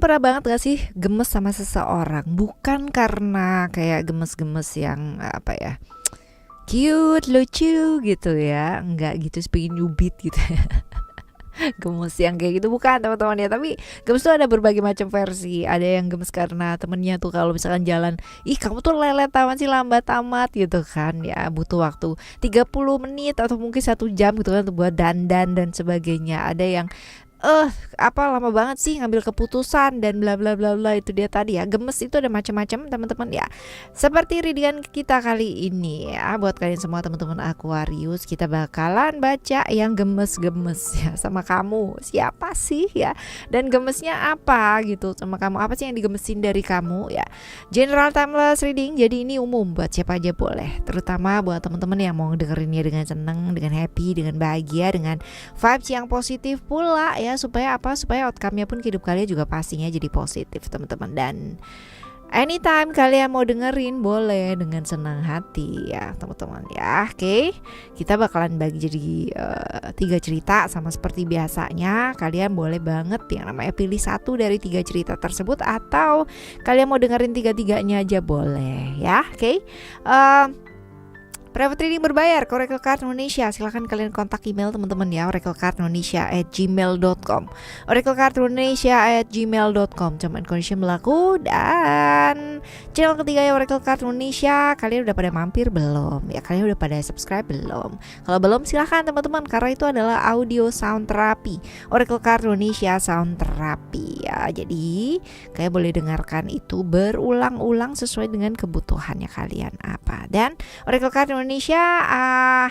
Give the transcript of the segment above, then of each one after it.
pernah banget gak sih gemes sama seseorang? Bukan karena kayak gemes-gemes yang apa ya, cute, lucu gitu ya. Enggak gitu, pengen nyubit gitu. Gemes yang kayak gitu bukan teman-teman ya. Tapi gemes tuh ada berbagai macam versi. Ada yang gemes karena temennya tuh kalau misalkan jalan, ih kamu tuh lelet amat sih, lambat amat gitu kan ya, butuh waktu 30 menit atau mungkin 1 jam gitu kan untuk buat dandan dan sebagainya. Ada yang eh apa lama banget sih ngambil keputusan dan bla bla bla bla. Itu dia tadi ya, gemes itu ada macam-macam teman-teman ya. Seperti readingan kita kali ini ya, buat kalian semua teman-teman Aquarius, kita bakalan baca yang gemes-gemes ya sama kamu. Siapa sih ya, dan gemesnya apa gitu sama kamu, apa sih yang digemesin dari kamu ya. General timeless reading, jadi ini umum buat siapa aja boleh, terutama buat teman-teman yang mau dengerinnya dengan seneng, dengan happy, dengan bahagia, dengan vibes yang positif pula ya. Supaya apa? Supaya outcome-nya pun hidup kalian juga pastinya jadi positif teman-teman. Dan anytime kalian mau dengerin boleh dengan senang hati ya teman-teman ya. Oke, kita bakalan bagi jadi 3 cerita sama seperti biasanya. Kalian boleh banget yang namanya pilih satu dari 3 cerita tersebut, atau kalian mau dengerin 3-tiganya aja boleh ya. Oke, private reading berbayar ke Oracle Card Indonesia. Silahkan kalian kontak email teman-teman ya, oraclecardindonesia@gmail.com, oraclecardindonesia@gmail.com. Term and condition berlaku. Dan channel ketiga ya, Oracle Card Indonesia, kalian udah pada mampir belum? Ya kalian udah pada subscribe belum? Kalau belum silahkan teman-teman, karena itu adalah audio sound therapy, Oracle Card Indonesia sound therapy ya. Jadi kalian boleh dengarkan itu berulang-ulang sesuai dengan kebutuhannya kalian apa. Dan Oracle Card Indonesia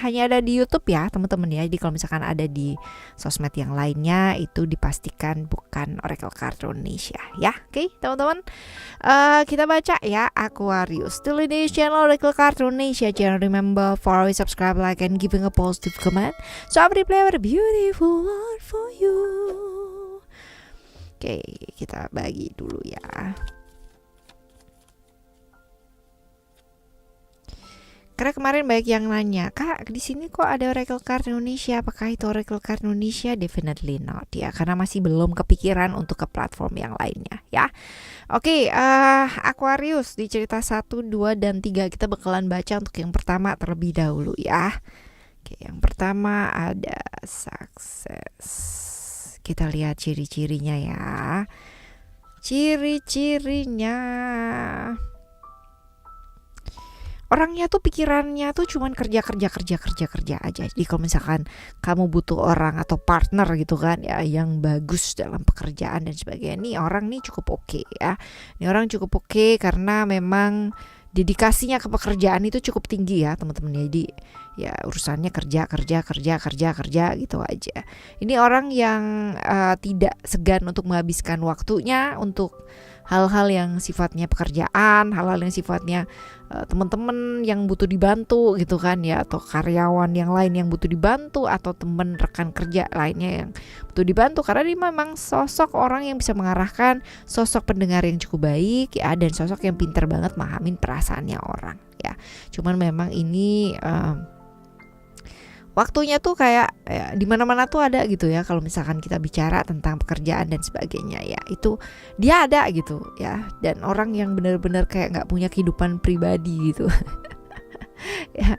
hanya ada di YouTube ya teman-teman ya. Jadi kalau misalkan ada di sosmed yang lainnya itu dipastikan bukan Oracle Card Indonesia ya. Oke teman-teman, kita baca ya Aquarius. Still in this channel Oracle Card Indonesia channel. Remember for always subscribe, like, and giving a positive comment. So I will play with a beautiful word for you. Oke, kita bagi dulu ya. Karena kemarin banyak yang nanya, Kak, di sini kok ada Oracle Card Indonesia? Apakah itu Oracle Card Indonesia? Definitely not ya, karena masih belum kepikiran untuk ke platform yang lainnya ya. Oke, Aquarius di cerita 1, 2, dan 3 kita bakalan baca untuk yang pertama terlebih dahulu ya. Oke, yang pertama ada sukses. Kita lihat ciri-cirinya ya. Ciri-cirinya, orangnya tuh pikirannya tuh cuman kerja aja. Jadi kalau misalkan kamu butuh orang atau partner gitu kan ya, yang bagus dalam pekerjaan dan sebagainya, nih orang nih cukup oke ya. Ini orang cukup oke karena memang dedikasinya ke pekerjaan itu cukup tinggi ya teman-teman. Jadi ya urusannya kerja gitu aja. Ini orang yang tidak segan untuk menghabiskan waktunya untuk hal-hal yang sifatnya pekerjaan, hal-hal yang sifatnya teman-teman yang butuh dibantu gitu kan ya, atau karyawan yang lain yang butuh dibantu, atau teman rekan kerja lainnya yang butuh dibantu. Karena dia memang sosok orang yang bisa mengarahkan, sosok pendengar yang cukup baik ya, dan sosok yang pintar banget mahamin perasaannya orang ya. Cuman memang ini waktunya tuh kayak ya, di mana-mana tuh ada gitu ya. Kalau misalkan kita bicara tentang pekerjaan dan sebagainya ya, itu dia ada gitu ya. Dan orang yang benar-benar kayak nggak punya kehidupan pribadi gitu. Ya,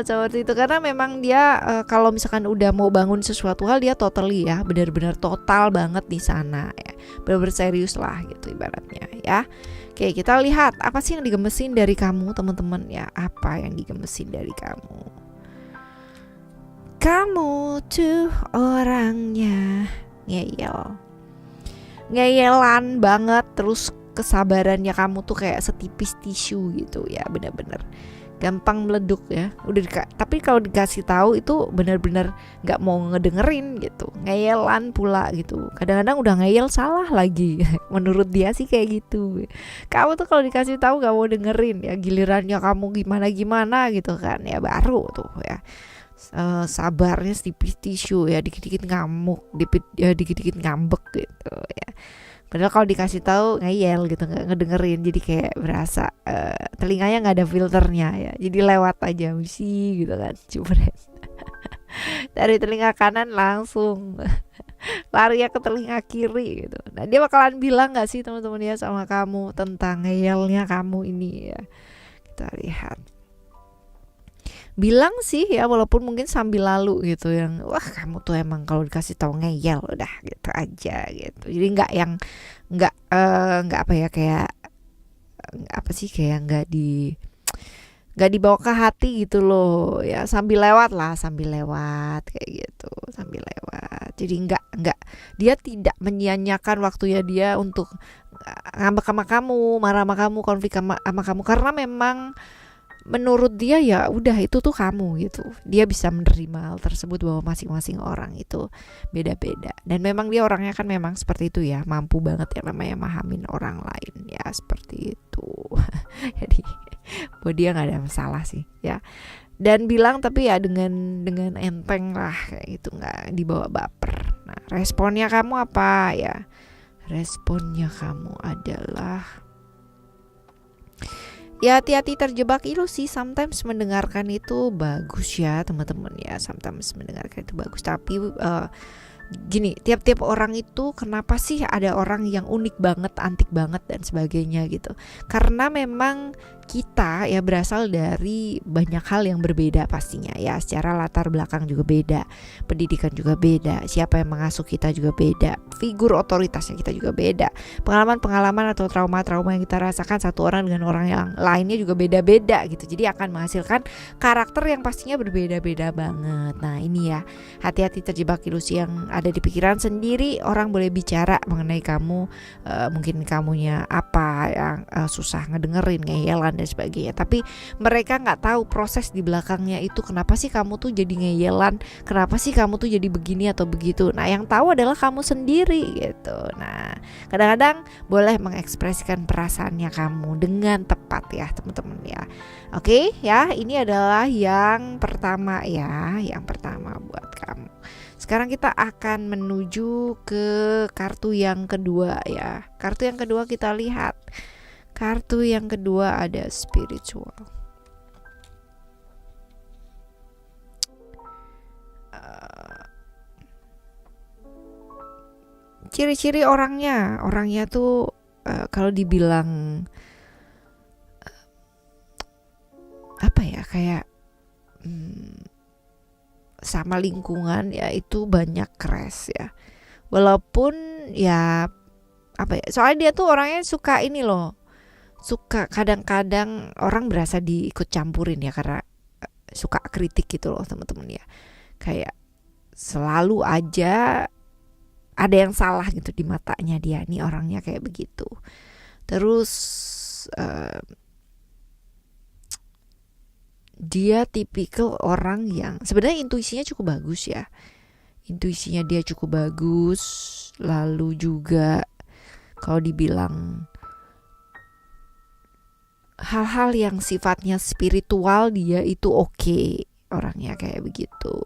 seperti itu. Karena memang dia kalau misalkan udah mau bangun sesuatu hal, dia totally ya, benar-benar total banget di sana ya. Benar-benar serius lah gitu ibaratnya ya. Oke, kita lihat apa sih yang digemesin dari kamu teman-teman ya. Apa yang digemesin dari kamu? Kamu tuh orangnya ngeyelan banget, terus kesabarannya kamu tuh kayak setipis tisu gitu ya, bener-bener gampang meleduk ya. Tapi kalau dikasih tahu itu bener-bener nggak mau ngedengerin gitu, ngeyelan pula gitu. Kadang-kadang udah ngeyel salah lagi. Menurut dia sih kayak gitu. Kamu tuh kalau dikasih tahu nggak mau dengerin ya, gilirannya kamu gimana gitu kan ya, baru tuh ya. Sabarnya setipis tisu ya, dikit-dikit ngamuk, dikit-dikit ngambek gitu ya. Padahal kalau dikasih tahu ngeyel gitu, nggak ngedengerin, jadi kayak berasa telinganya nggak ada filternya ya, jadi lewat aja misi gitu kan, cuma dari telinga kanan langsung lari ke telinga kiri gitu. Nah dia bakalan bilang nggak sih teman-teman ya sama kamu tentang ngeyelnya kamu ini ya. Kita lihat. Bilang sih ya, walaupun mungkin sambil lalu gitu, yang wah kamu tuh emang kalau dikasih tahu ngeyel udah gitu aja gitu. Jadi nggak apa ya, kayak apa sih, kayak nggak dibawa ke hati gitu loh ya, sambil lewat kayak gitu, sambil lewat. Jadi nggak, dia tidak menyia-nyiakan waktunya dia untuk ngambek sama kamu, marah sama kamu, konflik sama kamu, karena memang menurut dia ya udah itu tuh kamu gitu. Dia bisa menerima hal tersebut, bahwa masing-masing orang itu beda-beda, dan memang dia orangnya kan memang seperti itu ya, mampu banget ya namanya mahamin orang lain ya, seperti itu. Jadi buat dia nggak ada masalah sih ya, dan bilang tapi ya dengan enteng lah kayak gitu, nggak dibawa baper. Nah responnya kamu apa ya? Responnya kamu adalah ya hati-hati terjebak ilusi. Sometimes mendengarkan itu bagus ya teman-teman ya, sometimes mendengarkan itu bagus, tapi gini, tiap-tiap orang itu kenapa sih ada orang yang unik banget, antik banget dan sebagainya gitu. Karena memang kita ya berasal dari banyak hal yang berbeda pastinya ya, secara latar belakang juga beda, pendidikan juga beda, siapa yang mengasuh kita juga beda, figur otoritasnya kita juga beda, pengalaman-pengalaman atau trauma-trauma yang kita rasakan satu orang dengan orang yang lainnya juga beda-beda gitu. Jadi akan menghasilkan karakter yang pastinya berbeda-beda banget. Nah ini ya, hati-hati terjebak ilusi yang ada di pikiran sendiri. Orang boleh bicara mengenai kamu, mungkin kamunya apa yang susah ngedengerin, ngeyelan dan sebagainya, tapi mereka nggak tahu proses di belakangnya itu, kenapa sih kamu tuh jadi ngeyelan, kenapa sih kamu tuh jadi begini atau begitu. Nah yang tahu adalah kamu sendiri gitu. Nah kadang-kadang boleh mengekspresikan perasaannya kamu dengan tepat ya teman-teman ya. Oke ya, ini adalah yang pertama ya, yang pertama buat kamu. Sekarang kita akan menuju ke kartu yang kedua ya. Kartu yang kedua kita lihat. Kartu yang kedua ada spiritual. Ciri-ciri orangnya tuh kalau dibilang apa ya, kayak sama lingkungan ya itu banyak crash ya. Walaupun ya apa ya, soalnya dia tuh orangnya suka ini loh, suka kadang-kadang orang berasa diikut campurin ya, karena suka kritik gitu loh teman-teman ya, kayak selalu aja ada yang salah gitu di matanya dia, nih orangnya kayak begitu. Terus dia tipikal orang yang sebenarnya intuisinya cukup bagus ya, intuisinya dia cukup bagus. Lalu juga kalau dibilang hal-hal yang sifatnya spiritual, dia itu oke, orangnya kayak begitu.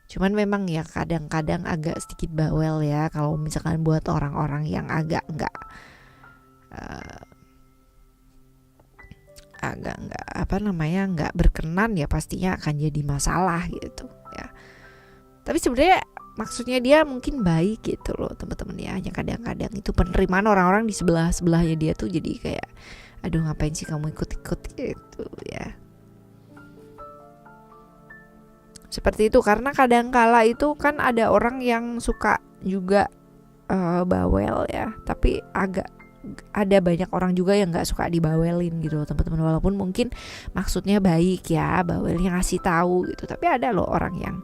Cuman memang ya kadang-kadang agak sedikit bawel ya, kalau misalkan buat orang-orang yang agak nggak apa namanya, nggak berkenan ya, pastinya akan jadi masalah gitu ya. Tapi sebenarnya maksudnya dia mungkin baik gitu loh teman-teman ya, hanya kadang-kadang itu penerimaan orang-orang di sebelahnya dia tuh jadi kayak aduh ngapain sih kamu ikut-ikut gitu ya. Seperti itu, karena kadang-kala itu kan ada orang yang suka juga bawel ya, tapi ada banyak orang juga yang nggak suka dibawelin gitu loh teman-teman, walaupun mungkin maksudnya baik ya, bawelnya ngasih tahu gitu, tapi ada loh orang yang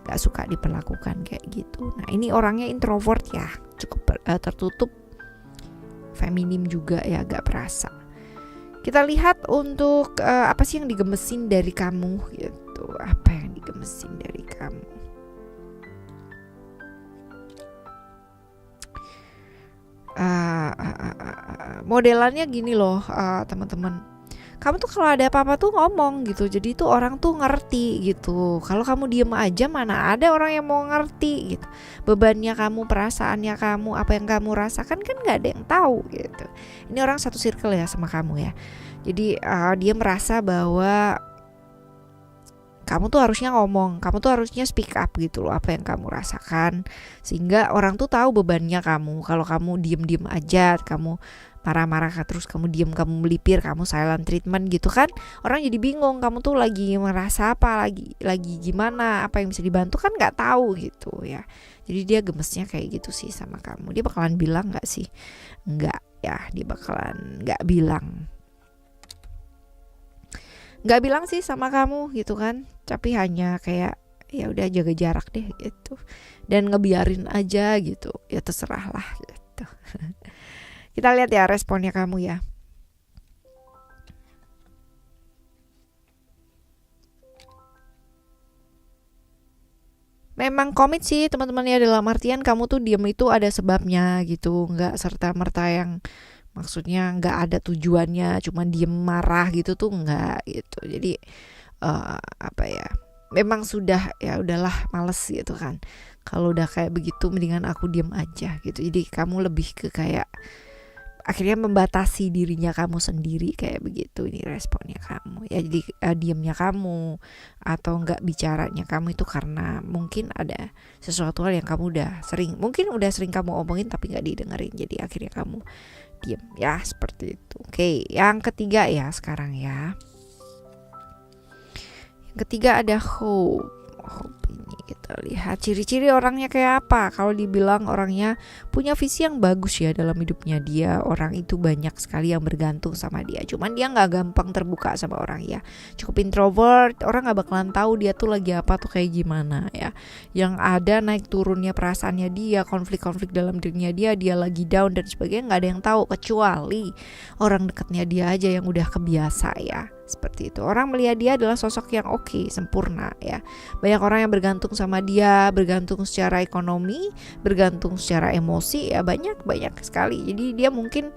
nggak suka diperlakukan kayak gitu. Nah ini orangnya introvert ya, cukup tertutup, feminim juga ya, agak perasa. Kita lihat untuk apa sih yang digemesin dari kamu gitu, apa yang digemesin dari kamu. Modelannya gini loh teman-teman, kamu tuh kalau ada apa-apa tuh ngomong gitu, jadi tuh orang tuh ngerti gitu. Kalau kamu diem aja mana ada orang yang mau ngerti gitu. Bebannya kamu, perasaannya kamu, apa yang kamu rasakan kan gak ada yang tahu gitu. Ini orang satu circle ya sama kamu ya. Jadi dia merasa bahwa kamu tuh harusnya ngomong, kamu tuh harusnya speak up gitu loh, apa yang kamu rasakan, sehingga orang tuh tahu bebannya kamu. Kalau kamu diem-diem aja, kamu marah-marah terus, kamu diem, kamu melipir, kamu silent treatment gitu kan, orang jadi bingung kamu tuh lagi merasa apa, lagi gimana, apa yang bisa dibantu kan nggak tahu gitu ya. Jadi dia gemesnya kayak gitu sih sama kamu. Dia bakalan bilang nggak sih? Nggak ya, dia bakalan nggak bilang sih sama kamu gitu kan, tapi hanya kayak ya udah jaga jarak deh gitu, dan ngebiarin aja gitu, ya terserah lah gitu. Kita lihat ya responnya kamu ya. Memang komit sih teman-teman ya, dalam artian kamu tuh diem itu ada sebabnya gitu, nggak serta merta yang maksudnya nggak ada tujuannya, cuma diem marah gitu tuh nggak gitu. Jadi apa ya, memang sudah ya udahlah males gitu kan, kalau udah kayak begitu mendingan aku diem aja gitu. Jadi kamu lebih ke kayak akhirnya membatasi dirinya kamu sendiri kayak begitu. Ini responnya kamu ya. Jadi diamnya kamu atau nggak bicaranya kamu itu karena mungkin ada sesuatu hal yang kamu mungkin udah sering kamu omongin tapi nggak didengerin, jadi akhirnya kamu diem ya, seperti itu. Oke, yang ketiga ya sekarang ya. Yang ketiga ada hope. Ini kita lihat ciri-ciri orangnya kayak apa. Kalau dibilang orangnya punya visi yang bagus ya dalam hidupnya dia, orang itu banyak sekali yang bergantung sama dia, cuman dia nggak gampang terbuka sama orang ya, cukup introvert, orang nggak bakalan tahu dia tuh lagi apa tuh kayak gimana ya. Yang ada naik turunnya perasaannya dia, konflik-konflik dalam dirinya dia lagi down dan sebagainya, nggak ada yang tahu kecuali orang dekatnya dia aja yang udah kebiasa ya. Seperti itu. Orang melihat dia adalah sosok yang oke, sempurna ya. Banyak orang yang bergantung sama dia, bergantung secara ekonomi, bergantung secara emosi ya, banyak sekali. Jadi dia mungkin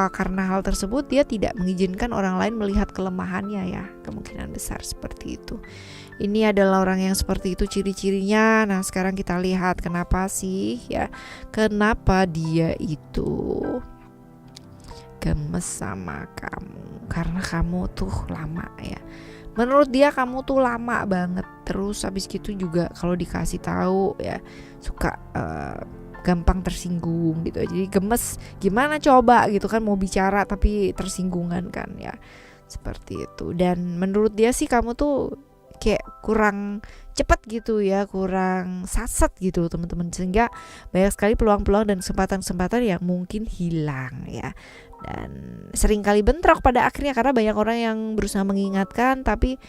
karena hal tersebut dia tidak mengizinkan orang lain melihat kelemahannya ya. Kemungkinan besar seperti itu. Ini adalah orang yang seperti itu ciri-cirinya. Nah, sekarang kita lihat kenapa sih ya? Kenapa dia itu gemes sama kamu? Karena kamu tuh lama ya. Menurut dia kamu tuh lama banget. Terus habis gitu juga kalau dikasih tahu ya suka gampang tersinggung gitu. Jadi gemes, gimana coba gitu kan, mau bicara tapi tersinggungan kan ya. Seperti itu. Dan menurut dia sih kamu tuh kayak kurang cepat gitu ya, kurang saset gitu teman-teman, sehingga banyak sekali peluang-peluang dan kesempatan-kesempatan yang mungkin hilang ya. Dan sering kali bentrok pada akhirnya karena banyak orang yang berusaha mengingatkan, tapi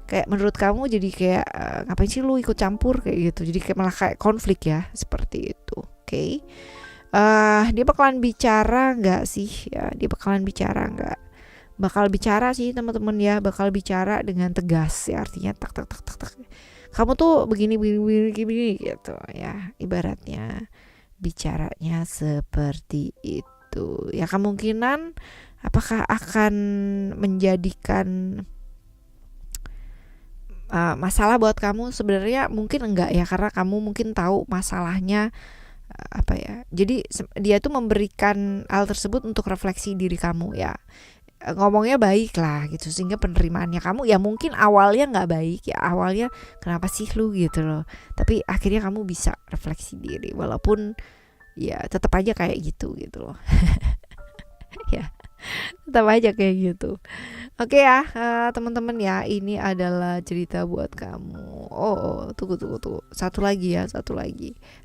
kayak menurut kamu jadi kayak ngapain sih lu ikut campur kayak gitu. Jadi kayak malah kayak konflik ya, seperti itu. Oke. Dia bakalan bicara nggak sih ya? Dia bakalan bicara nggak? Bakal bicara sih teman-teman ya, bakal bicara dengan tegas ya, artinya tak. Kamu tuh begini gitu ya, ibaratnya bicaranya seperti itu. Ya kemungkinan apakah akan menjadikan masalah buat kamu? Sebenarnya mungkin enggak ya, karena kamu mungkin tahu masalahnya apa ya. Jadi dia tuh memberikan hal tersebut untuk refleksi diri kamu ya. Ngomongnya baik lah gitu, sehingga penerimaannya kamu ya mungkin awalnya nggak baik ya, awalnya kenapa sih lu gitu loh, tapi akhirnya kamu bisa refleksi diri walaupun ya tetap aja kayak gitu loh. Ya tetap aja kayak gitu. Oke ya teman-teman ya, ini adalah cerita buat kamu. Tunggu satu lagi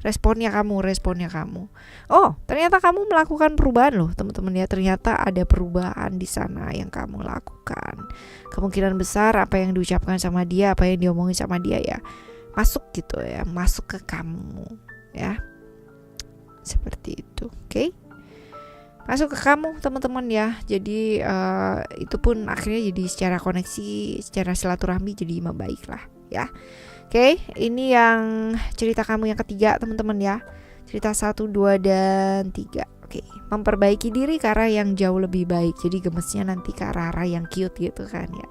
responnya kamu. Oh, ternyata kamu melakukan perubahan loh teman-teman ya. Ternyata ada perubahan di sana yang kamu lakukan. Kemungkinan besar apa yang diucapkan sama dia, apa yang diomongin sama dia ya masuk gitu ya, masuk ke kamu ya, seperti itu. Oke, masuk ke kamu teman-teman ya. Jadi itu pun akhirnya jadi secara koneksi, secara silaturahmi jadi membaik lah ya. Oke, ini yang cerita kamu yang ketiga teman-teman ya. Cerita 1, 2, dan 3. Oke, memperbaiki diri ke arah yang jauh lebih baik. Jadi gemesnya nanti ke arah yang cute gitu kan ya.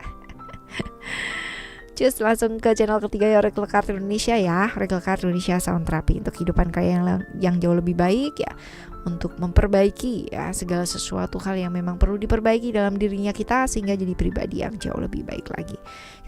Cus, langsung ke channel ketiga ya, Oracle Card Indonesia ya. Oracle Card Indonesia Sound Therapy untuk kehidupan kalian yang jauh lebih baik ya. untuk memperbaiki ya segala sesuatu hal yang memang perlu diperbaiki dalam dirinya kita sehingga jadi pribadi yang jauh lebih baik lagi.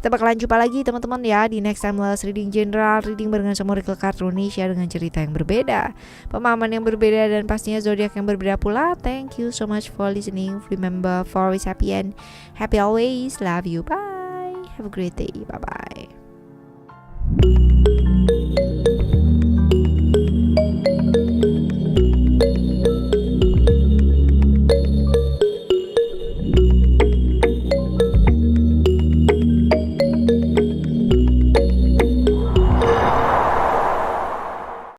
Kita bakalan jumpa lagi teman-teman ya di next timeless reading general reading barengan sama Oracle Card Indonesia dengan cerita yang berbeda, pemahaman yang berbeda, dan pastinya zodiak yang berbeda pula. Thank you so much for listening. Remember for always happy and happy always. Love you. Bye. Have a great day. Bye bye.